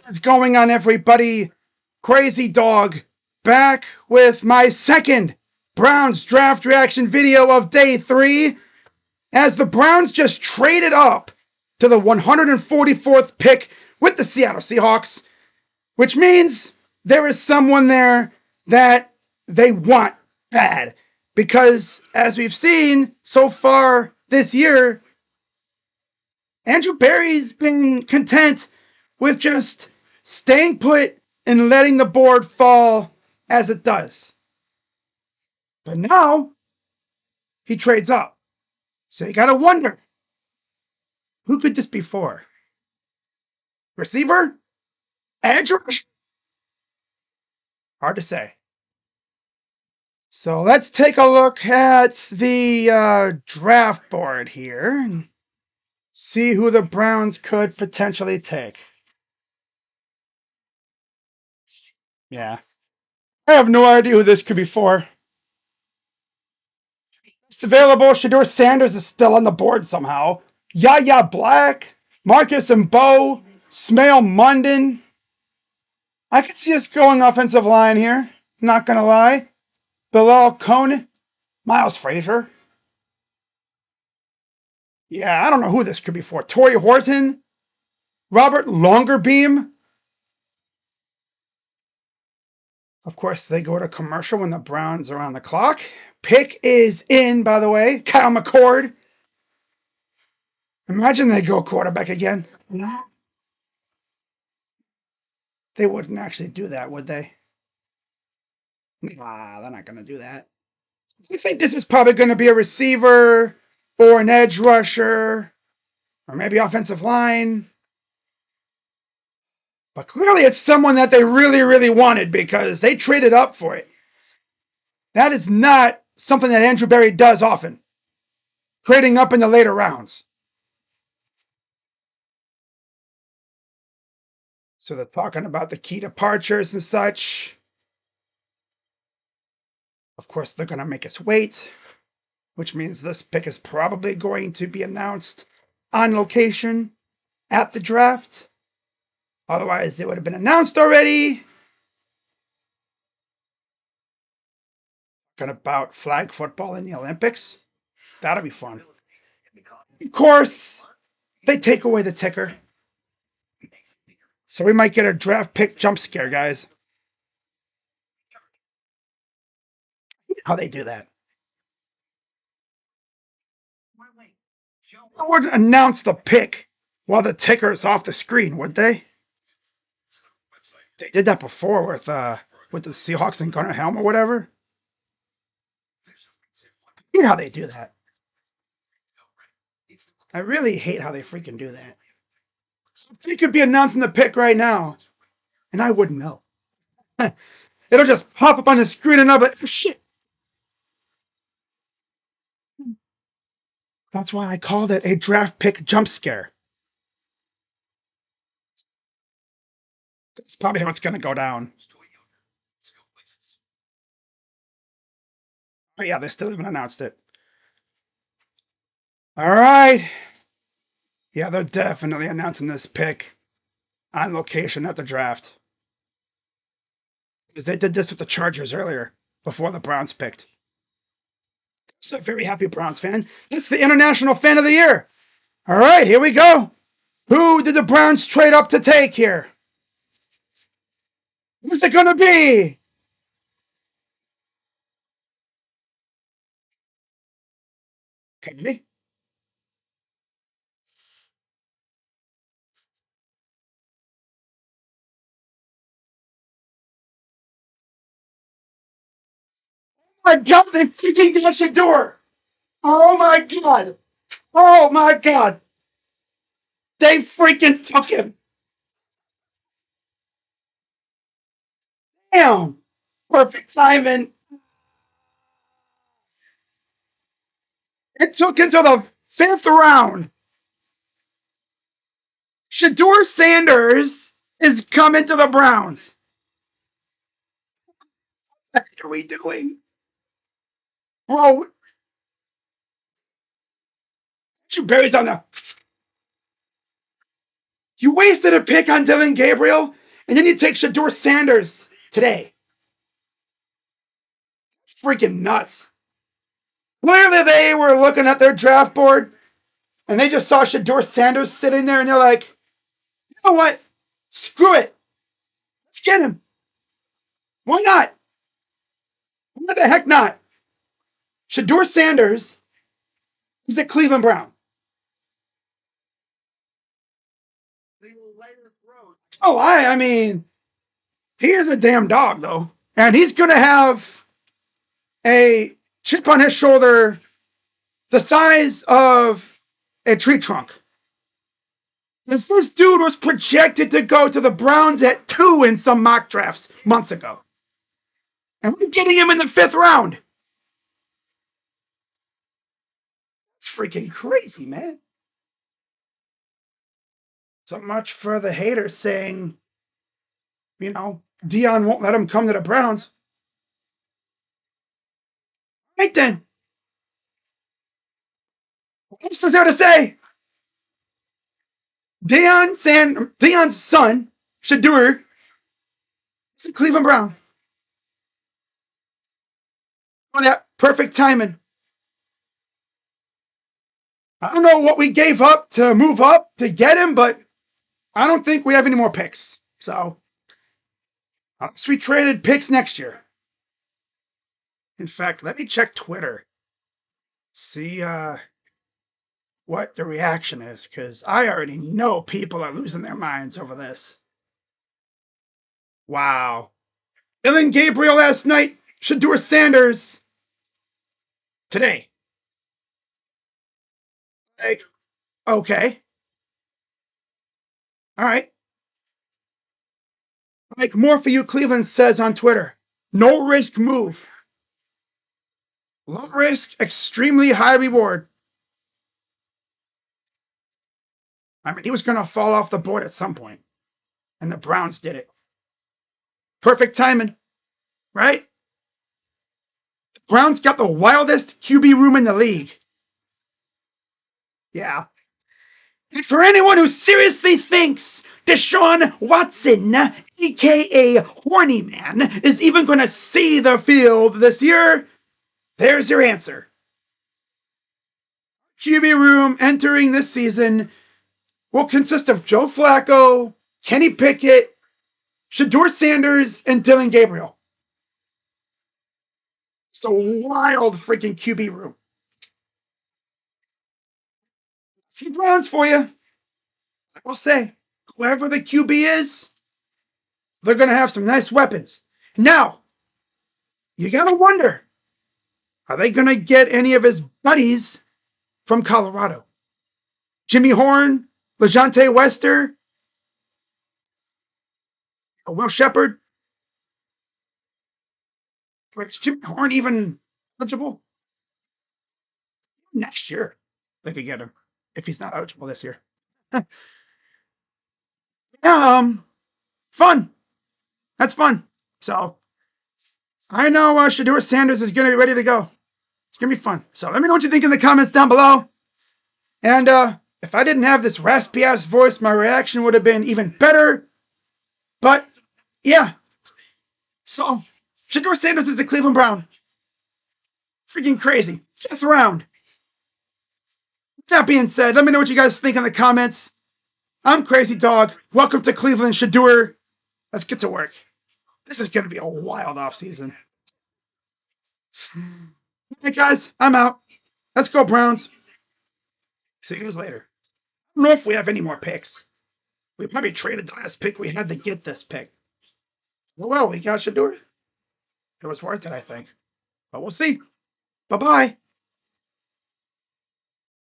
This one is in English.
What's going on, everybody? Crazy Dog back with my second Browns draft reaction video of day 3 as the Browns just traded up to the 144th pick with the Seattle Seahawks, which means there is someone there that they want bad. Because as we've seen so far this year, Andrew Berry's been content with just staying put and letting the board fall as it does. But now he trades up. So you gotta wonder, who could this be for? Receiver? Edge rush? Hard to say. So let's take a look at the draft board here and see who the Browns could potentially take. Yeah. I have no idea who this could be for. It's available. Shedeur Sanders is still on the board somehow. Yaya Black, Marcus and Bo, Smale Munden. I could see us going offensive line here. Not gonna lie. Bilal Cohn, Miles Frazier. Yeah, I don't know who this could be for. Torrey Horton, Robert Longerbeam. Of course, they go to commercial when the Browns are on the clock. Pick is in, by the way. Kyle McCord. Imagine they go quarterback again. They wouldn't actually do that, would they? Nah, they're not going to do that. I think this is probably going to be a receiver or an edge rusher or maybe offensive line. But clearly it's someone that they really, really wanted because they traded up for it. That is not something that Andrew Berry does often. Trading up in the later rounds. So they're talking about the key departures and such. Of course, they're going to make us wait, which means this pick is probably going to be announced on location at the draft. Otherwise, it would have been announced already. Talking about flag football in the Olympics. That'll be fun. Of course, they take away the ticker. So we might get a draft pick jump scare, guys. How they do that. They wouldn't announce the pick while the ticker's off the screen, would they? They did that before with the Seahawks and Gunnar Helm or whatever. You know how they do that. I really hate how they freaking do that. They could be announcing the pick right now, and I wouldn't know. It'll just pop up on the screen and I'll be like, oh, shit. That's why I called it a draft pick jump scare. That's probably how it's going to go down. Oh, yeah, they still haven't announced it. All right. Yeah, they're definitely announcing this pick on location at the draft. Because they did this with the Chargers earlier, before the Browns picked. So very happy Browns fan. That's the International Fan of the Year. All right, here we go. Who did the Browns trade up to take here? Who's it going to be? Okay. Oh my God, they freaking got Shedeur. Oh my God. Oh my God. They freaking took him. Damn. Perfect timing. It took until the 5th round. Shedeur Sanders is coming to the Browns. What are we doing? Bro, Andrew Berry's on the You wasted a pick on Dillon Gabriel, and then you take Shedeur Sanders today. It's freaking nuts. Clearly, they were looking at their draft board, and they just saw Shedeur Sanders sitting there, and they're like, you know what? Screw it. Let's get him. Why not? Why the heck not? Shedeur Sanders is a Cleveland Brown. Oh, I mean, he is a damn dog, though. And he's going to have a chip on his shoulder the size of a tree trunk. This dude was projected to go to the Browns at 2 in some mock drafts months ago. And we're getting him in the 5th round. It's freaking crazy, man. So much for the haters saying, you know, Dion won't let him come to the Browns. Right then. What else is there to say? Dion's son, Shedeur, is a Cleveland Brown. Oh, yeah, perfect timing. I don't know what we gave up to move up to get him, but I don't think we have any more picks. So, unless we traded picks next year. In fact, let me check Twitter. See what the reaction is, because I already know people are losing their minds over this. Wow. Dillon Gabriel last night, Shedeur Sanders today. Like, okay. All right. Like more for you, Cleveland says on Twitter. No risk move. Low risk, extremely high reward. I mean, he was going to fall off the board at some point, and the Browns did it. Perfect timing, right? The Browns got the wildest QB room in the league. Yeah. And for anyone who seriously thinks Deshaun Watson, aka Horny Man, is even going to see the field this year, there's your answer. QB room entering this season will consist of Joe Flacco, Kenny Pickett, Shedeur Sanders, and Dillon Gabriel. It's a wild freaking QB room. See Browns for you. I will say, whoever the QB is, they're going to have some nice weapons. Now, you got to wonder, are they going to get any of his buddies from Colorado? Jimmy Horn, LeJontay Wester, Will Shepard? Is Jimmy Horn even eligible? Next year, they could get him if he's not eligible this year. Yeah, fun. That's fun. So, I know Shedeur Sanders is going to be ready to go. It's going to be fun. So, let me know what you think in the comments down below. And if I didn't have this raspy-ass voice, my reaction would have been even better. But, yeah. So, Shedeur Sanders is a Cleveland Brown. Freaking crazy. 5th round. That being said, let me know what you guys think in the comments. I'm Crazy Dog. Welcome to Cleveland, Shedeur. Let's get to work. This is going to be a wild offseason. Hey, guys, I'm out. Let's go, Browns. See you guys later. I don't know if we have any more picks. We probably traded the last pick we had to get this pick. Well, we got Shedeur. It was worth it, I think. But we'll see. Bye-bye.